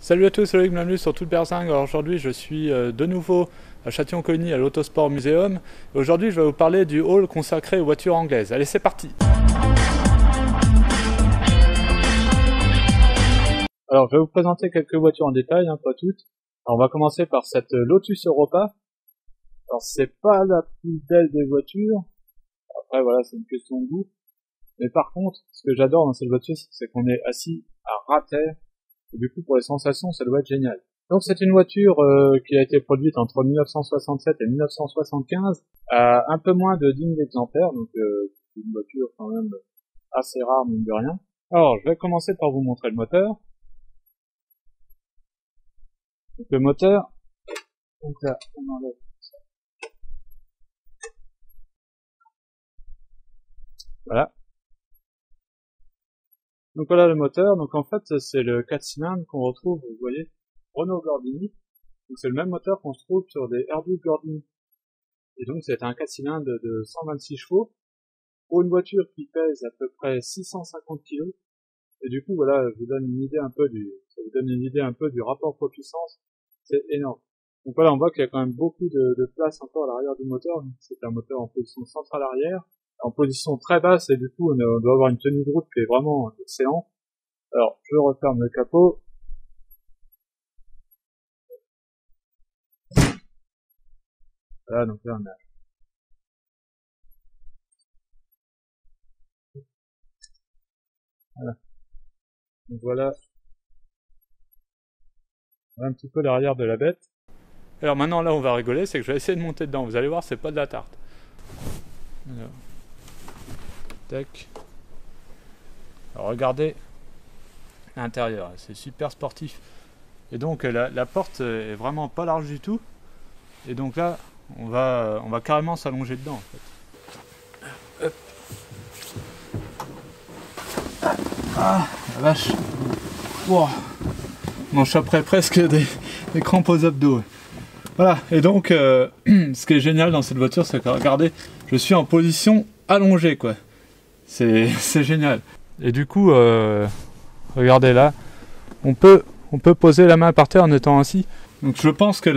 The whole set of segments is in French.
Salut à tous, c'est Loïc, bienvenue sur Toute Berzingue. Alors aujourd'hui je suis de nouveau à Châtillon-Coligny à l'Autosport Museum. Aujourd'hui je vais vous parler du hall consacré aux voitures anglaises. Allez, c'est parti. Alors je vais vous présenter quelques voitures en détail, pas toutes. Alors, on va commencer par cette Lotus Europa. Alors c'est pas la plus belle des voitures. Après voilà, c'est une question de goût. Mais par contre, ce que j'adore dans cette voiture, c'est qu'on est assis à ras terre. Et du coup, pour les sensations, ça doit être génial. Donc c'est une voiture qui a été produite entre 1967 et 1975, à un peu moins de 10 000 exemplaires, donc c'est une voiture quand même assez rare, mine de rien. Alors, je vais commencer par vous montrer le moteur. Donc le moteur, donc là, on enlève ça. Voilà. Donc voilà le moteur, donc en fait c'est le 4 cylindres qu'on retrouve, vous voyez, Renault Gordini. Donc c'est le même moteur qu'on se trouve sur des R12 Gordini. Et donc c'est un 4 cylindres de 126 chevaux, pour une voiture qui pèse à peu près 650 kg. Et du coup voilà, ça vous donne une idée un peu du rapport poids-puissance, c'est énorme. Donc voilà, on voit qu'il y a quand même beaucoup de place encore à l'arrière du moteur. C'est un moteur en position centrale arrière, en position très basse, et du coup on doit avoir une tenue de route qui est vraiment excellente. Alors je referme le capot. Voilà, donc là on a... Voilà. Donc voilà un petit peu l'arrière de la bête. Alors maintenant là on va rigoler, c'est que je vais essayer de monter dedans. Vous allez voir, c'est pas de la tarte. Alors, tac. Alors regardez l'intérieur, c'est super sportif. Et donc la porte est vraiment pas large du tout. Et donc là on va carrément s'allonger dedans en fait. Hop. Ah la vache. Wow. On choperait presque des crampes aux abdos. Voilà, et donc ce qui est génial dans cette voiture, c'est que regardez, je suis en position allongée quoi. C'est génial. Et du coup, regardez là, on peut poser la main par terre en étant assis. Donc je pense que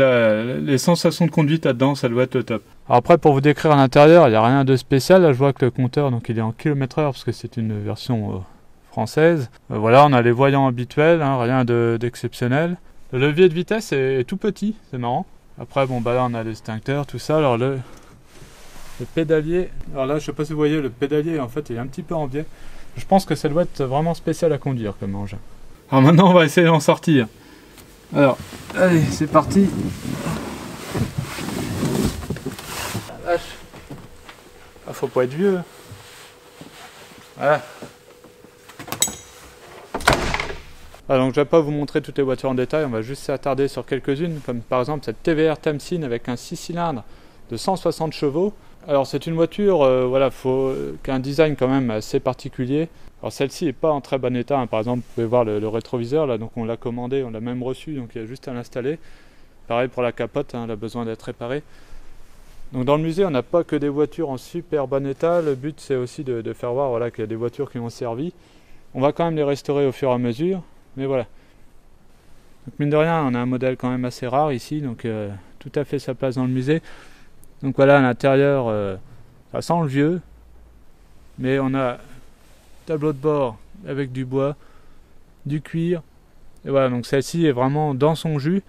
les sensations de conduite là-dedans, ça doit être le top. Alors après, pour vous décrire à l'intérieur, il n'y a rien de spécial. Là, je vois que le compteur, donc il est en km/h parce que c'est une version française. Voilà, on a les voyants habituels, rien d'exceptionnel. Le levier de vitesse est tout petit, c'est marrant. Après, bon, bah là, on a l'extincteur, tout ça. Alors, le pédalier. Alors là, je sais pas si vous voyez, le pédalier, en fait, il est un petit peu en biais. Je pense que ça doit être vraiment spécial à conduire comme engin. Alors maintenant, on va essayer d'en sortir. Alors, allez, c'est parti. La vache. Ah, faut pas être vieux. Voilà. Ah, donc je ne vais pas vous montrer toutes les voitures en détail, on va juste s'attarder sur quelques-unes, comme par exemple cette TVR Tamsin avec un 6 cylindres de 160 chevaux. Alors c'est une voiture qui a un design quand même assez particulier. Alors celle-ci n'est pas en très bon état, par exemple vous pouvez voir le rétroviseur, là, donc on l'a commandé, on l'a même reçu, donc il y a juste à l'installer. Pareil pour la capote, elle a besoin d'être réparée. Donc dans le musée on n'a pas que des voitures en super bon état, le but c'est aussi de faire voir qu'il y a des voitures qui ont servi. On va quand même les restaurer au fur et à mesure. Mais voilà. Donc mine de rien, on a un modèle quand même assez rare ici, donc tout à fait sa place dans le musée. Donc voilà, à l'intérieur, ça sent le vieux, mais on a tableau de bord avec du bois, du cuir, et voilà, donc celle-ci est vraiment dans son jus,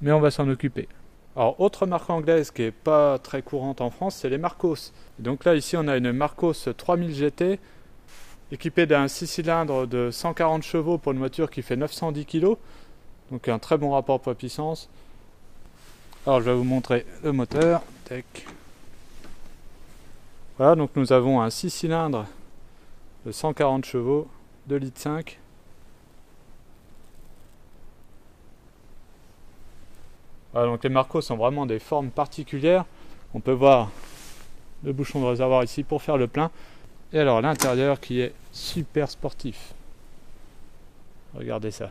mais on va s'en occuper. Alors, autre marque anglaise qui est pas très courante en France, c'est les Marcos. Donc là, ici, on a une Marcos 3000 GT, équipé d'un 6 cylindres de 140 chevaux pour une voiture qui fait 910 kg. Donc un très bon rapport poids-puissance. Alors je vais vous montrer le moteur. Tac. Voilà, donc nous avons un 6 cylindres de 140 chevaux, 2,5 litres. Voilà, donc les Marcos sont vraiment des formes particulières. On peut voir le bouchon de réservoir ici pour faire le plein. Et alors l'intérieur qui est super sportif. Regardez ça.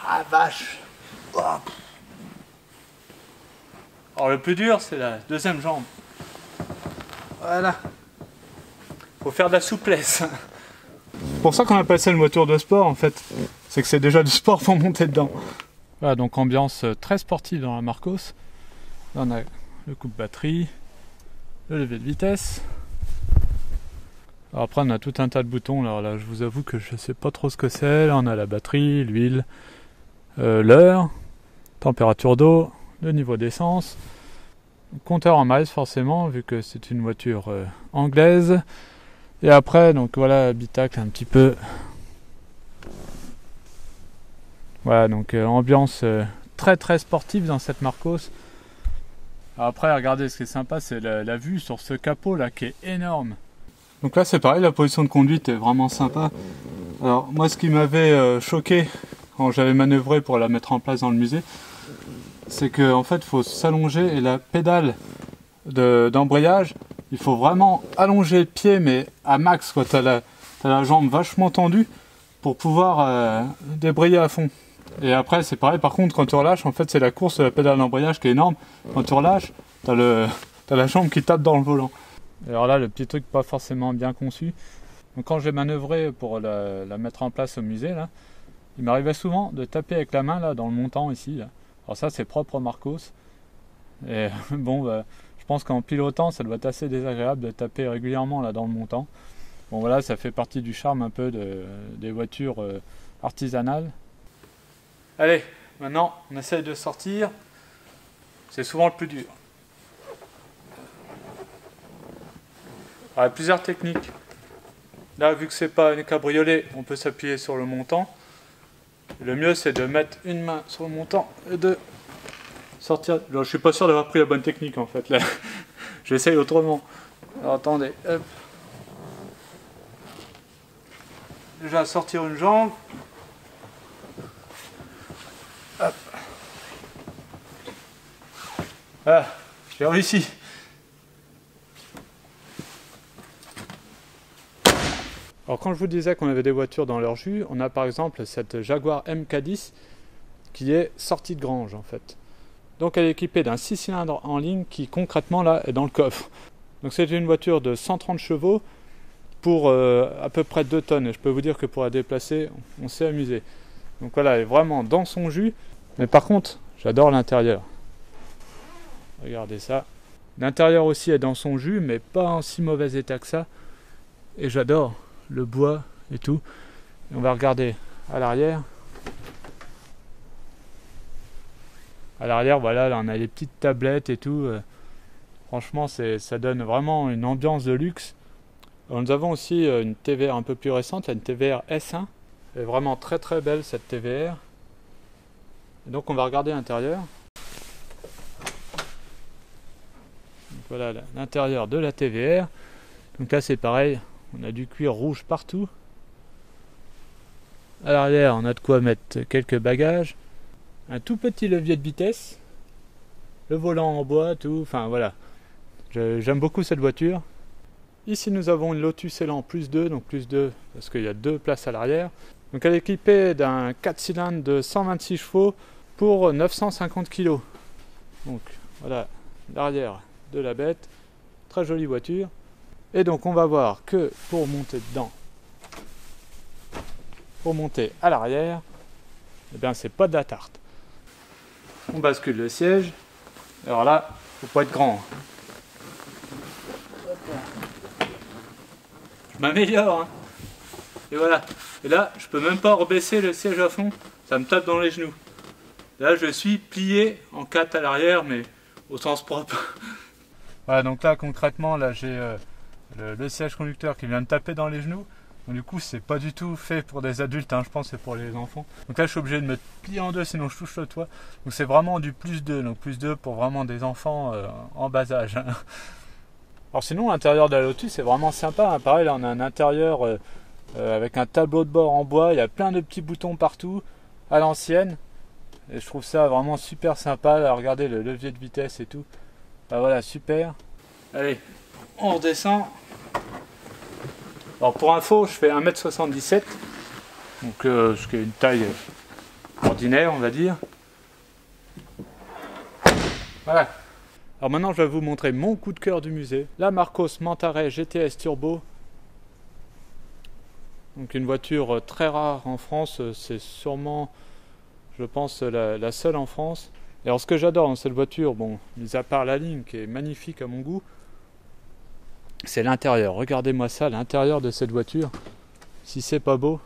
Ah vache. Alors le plus dur c'est la deuxième jambe. Voilà. Faut faire de la souplesse. C'est pour ça qu'on appelle ça une voiture de sport en fait. C'est que c'est déjà du sport pour monter dedans. Voilà, donc ambiance très sportive dans la Marcos. Là on a le coupe-batterie, le levier de vitesse. Alors après on a tout un tas de boutons. Alors là je vous avoue que je sais pas trop ce que c'est. Là on a la batterie, l'huile, l'heure, température d'eau, le niveau d'essence. Compteur en miles forcément vu que c'est une voiture anglaise. Et après donc voilà l'habitacle un petit peu. Voilà donc ambiance très très sportive dans cette Marcos. Alors après regardez, ce qui est sympa c'est la vue sur ce capot là qui est énorme. Donc là c'est pareil, la position de conduite est vraiment sympa. Alors moi ce qui m'avait choqué quand j'avais manœuvré pour la mettre en place dans le musée, c'est qu'en fait il faut s'allonger et la pédale d'embrayage, il faut vraiment allonger le pied mais à max quoi. T'as la jambe vachement tendue pour pouvoir débrayer à fond. Et après c'est pareil, par contre quand tu relâches, en fait c'est la course de la pédale d'embrayage qui est énorme. Quand tu relâches, t'as la jambe qui tape dans le volant. Et alors là le petit truc pas forcément bien conçu. Donc quand j'ai manœuvré pour la mettre en place au musée là, il m'arrivait souvent de taper avec la main là dans le montant ici là. Alors ça c'est propre aux Marcos. Et bon bah, je pense qu'en pilotant ça doit être assez désagréable de taper régulièrement là dans le montant. Bon voilà, ça fait partie du charme un peu des voitures artisanales. Allez, maintenant on essaye de sortir. C'est souvent le plus dur. Alors, il y a plusieurs techniques. Là, vu que c'est pas une cabriolet, on peut s'appuyer sur le montant. Le mieux, c'est de mettre une main sur le montant et de sortir. Alors, je suis pas sûr d'avoir pris la bonne technique en fait. Là, j'essaye autrement. Alors attendez. Hop. Déjà sortir une jambe. Hop. Voilà, j'ai réussi. Alors quand je vous disais qu'on avait des voitures dans leur jus, on a par exemple cette Jaguar MK10 qui est sortie de grange en fait. Donc elle est équipée d'un 6 cylindres en ligne qui concrètement là est dans le coffre. Donc c'est une voiture de 130 chevaux pour à peu près 2 tonnes. Et je peux vous dire que pour la déplacer, on s'est amusé. Donc voilà, elle est vraiment dans son jus. Mais par contre, j'adore l'intérieur. Regardez ça. L'intérieur aussi est dans son jus, mais pas en si mauvais état que ça. Et j'adore le bois et tout. Et on va regarder à l'arrière. À l'arrière, voilà, là on a les petites tablettes et tout. Franchement, ça donne vraiment une ambiance de luxe. Alors, nous avons aussi une TVR un peu plus récente, une TVR S1. Elle est vraiment très très belle cette TVR. Et donc on va regarder l'intérieur. Voilà l'intérieur de la TVR. Donc là c'est pareil, on a du cuir rouge partout. À l'arrière on a de quoi mettre quelques bagages. Un tout petit levier de vitesse. Le volant en bois, tout, enfin voilà. J'aime beaucoup cette voiture. Ici nous avons une Lotus Elan plus 2, donc plus 2 parce qu'il y a 2 places à l'arrière. Donc elle est équipée d'un 4 cylindres de 126 chevaux pour 950 kg. Donc voilà l'arrière de la bête. Très jolie voiture. Et donc on va voir que pour monter dedans, pour monter à l'arrière, eh bien c'est pas de la tarte. On bascule le siège. Alors là, faut pas être grand. Je m'améliore. Hein. Et voilà. Et là, je peux même pas rebaisser le siège à fond. Ça me tape dans les genoux. Là, je suis plié en 4 à l'arrière, mais au sens propre. Voilà, donc là, concrètement, là, j'ai le siège conducteur qui vient de taper dans les genoux. Donc, du coup, c'est pas du tout fait pour des adultes, hein, je pense que c'est pour les enfants. Donc là, je suis obligé de me plier en deux, sinon je touche le toit. Donc c'est vraiment du plus 2, donc plus 2 pour vraiment des enfants en bas âge. Hein. Alors sinon, l'intérieur de la Lotus, c'est vraiment sympa. Hein. Pareil, là, on a un intérieur avec un tableau de bord en bois. Il y a plein de petits boutons partout, à l'ancienne. Et je trouve ça vraiment super sympa. Là, regardez le levier de vitesse et tout. Bah voilà, super. Allez, on redescend. Alors pour info, je fais 1m77. Donc ce qui est une taille ordinaire, on va dire. Voilà. Alors maintenant, je vais vous montrer mon coup de cœur du musée. La Marcos Mantaray GTS Turbo Donc une voiture très rare en France, c'est sûrement, je pense, la seule en France. Et alors ce que j'adore dans cette voiture, bon, mis à part la ligne qui est magnifique à mon goût, c'est l'intérieur. Regardez-moi ça, l'intérieur de cette voiture. Si c'est pas beau,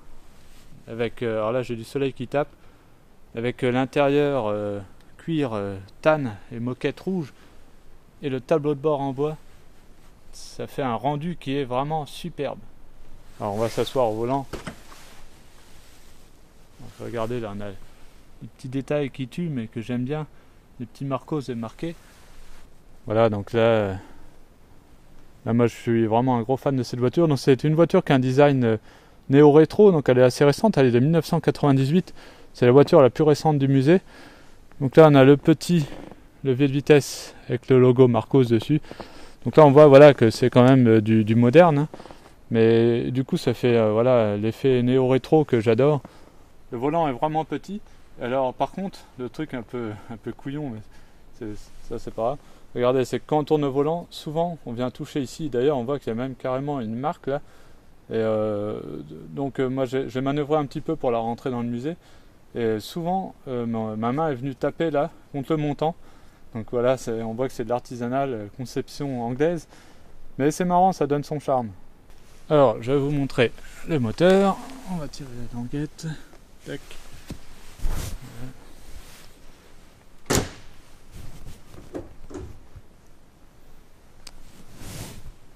avec, alors là j'ai du soleil qui tape, avec l'intérieur cuir, tanne et moquette rouge, et le tableau de bord en bois, ça fait un rendu qui est vraiment superbe. Alors on va s'asseoir au volant. Regardez là, on a des petits détails qui tuent mais que j'aime bien, des petits marcos et marqués. Voilà, donc là moi je suis vraiment un gros fan de cette voiture. Donc c'est une voiture qui a un design néo-rétro, donc elle est assez récente, elle est de 1998. C'est la voiture la plus récente du musée. Donc là on a le petit levier de vitesse avec le logo Marcos dessus. Donc là on voit voilà, que c'est quand même du moderne, hein. Mais du coup ça fait voilà, l'effet néo-rétro que j'adore. Le volant est vraiment petit. Alors par contre, le truc un peu couillon, mais ça c'est pas grave. Regardez, c'est que quand on tourne le volant, souvent on vient toucher ici. D'ailleurs on voit qu'il y a même carrément une marque là. Et donc moi j'ai manœuvré un petit peu pour la rentrer dans le musée. Et souvent ma main est venue taper là contre le montant. Donc voilà, on voit que c'est de l'artisanal, conception anglaise. Mais c'est marrant, ça donne son charme. Alors, je vais vous montrer le moteur. On va tirer la languette. Tac.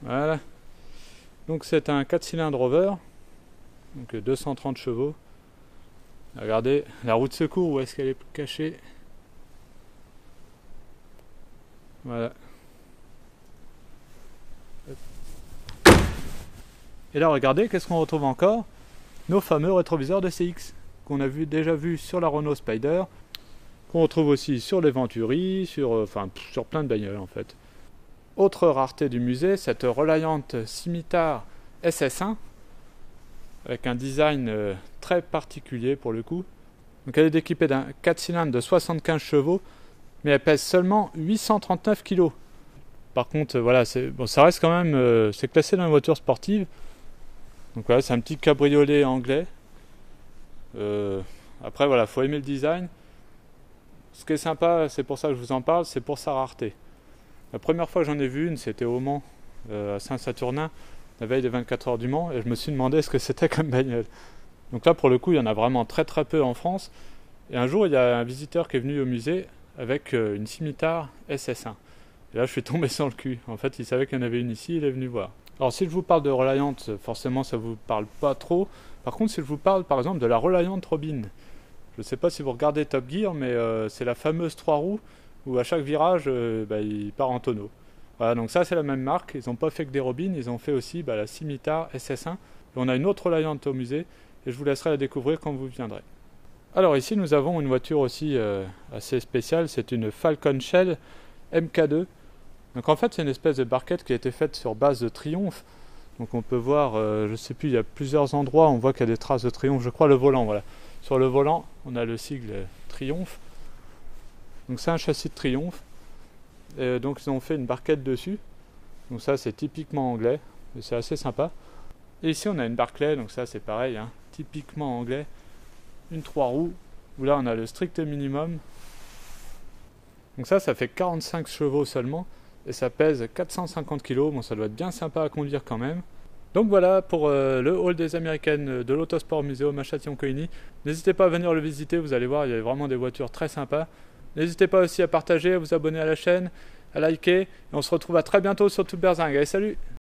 Voilà. Donc c'est un 4 cylindres Rover. Donc 230 chevaux. Regardez, la roue de secours, où est-ce qu'elle est cachée? Voilà. Et là, regardez, qu'est-ce qu'on retrouve encore? Nos fameux rétroviseurs de CX, qu'on a déjà vu sur la Renault Spider, qu'on retrouve aussi sur les Venturi, sur plein de bagnoles en fait. Autre rareté du musée, cette Reliant Scimitar SS1, avec un design très particulier pour le coup. Donc elle est équipée d'un 4 cylindres de 75 chevaux, mais elle pèse seulement 839 kg. Par contre, voilà, ça reste quand même, c'est classé dans les voitures sportives. Donc voilà, c'est un petit cabriolet anglais. Après voilà, faut aimer le design. Ce qui est sympa, c'est pour ça que je vous en parle, c'est pour sa rareté. La première fois que j'en ai vu une, c'était au Mans, à Saint-Saturnin, la veille des 24 heures du Mans, et je me suis demandé ce que c'était comme bagnole. Donc là, pour le coup, il y en a vraiment très très peu en France. Et un jour, il y a un visiteur qui est venu au musée avec une Scimitar SS1. Et là, je suis tombé sur le cul. En fait, il savait qu'il y en avait une ici, il est venu voir. Alors, si je vous parle de Reliant, forcément, ça vous parle pas trop. Par contre, si je vous parle, par exemple, de la Reliant Robin, je ne sais pas si vous regardez Top Gear, mais c'est la fameuse 3 roues où à chaque virage, il part en tonneau. Voilà, donc ça, c'est la même marque. Ils n'ont pas fait que des Robins, ils ont fait aussi la Scimitar SS1. Et on a une autre Reliant au musée, et je vous laisserai la découvrir quand vous viendrez. Alors ici, nous avons une voiture aussi assez spéciale. C'est une Falcon Shell MK2. Donc en fait, c'est une espèce de barquette qui a été faite sur base de triomphe. Donc on peut voir, je ne sais plus, il y a plusieurs endroits, on voit qu'il y a des traces de triomphe. Je crois le volant, voilà. Sur le volant, on a le sigle Triomphe. Donc c'est un châssis de Triomphe. Et donc ils ont fait une barquette dessus. Donc ça, c'est typiquement anglais. Et c'est assez sympa. Et ici, on a une Barclay. Donc ça, c'est pareil, hein, typiquement anglais. Une 3 roues. Où là, on a le strict minimum. Donc ça fait 45 chevaux seulement. Et ça pèse 450 kg. Bon, ça doit être bien sympa à conduire quand même. Donc voilà pour le hall des Américaines de l'Autosport Museum à Châtillon-Coligny. N'hésitez pas à venir le visiter, vous allez voir, il y a vraiment des voitures très sympas. N'hésitez pas aussi à partager, à vous abonner à la chaîne, à liker. Et on se retrouve à très bientôt sur Toute Berzingue. Allez, salut!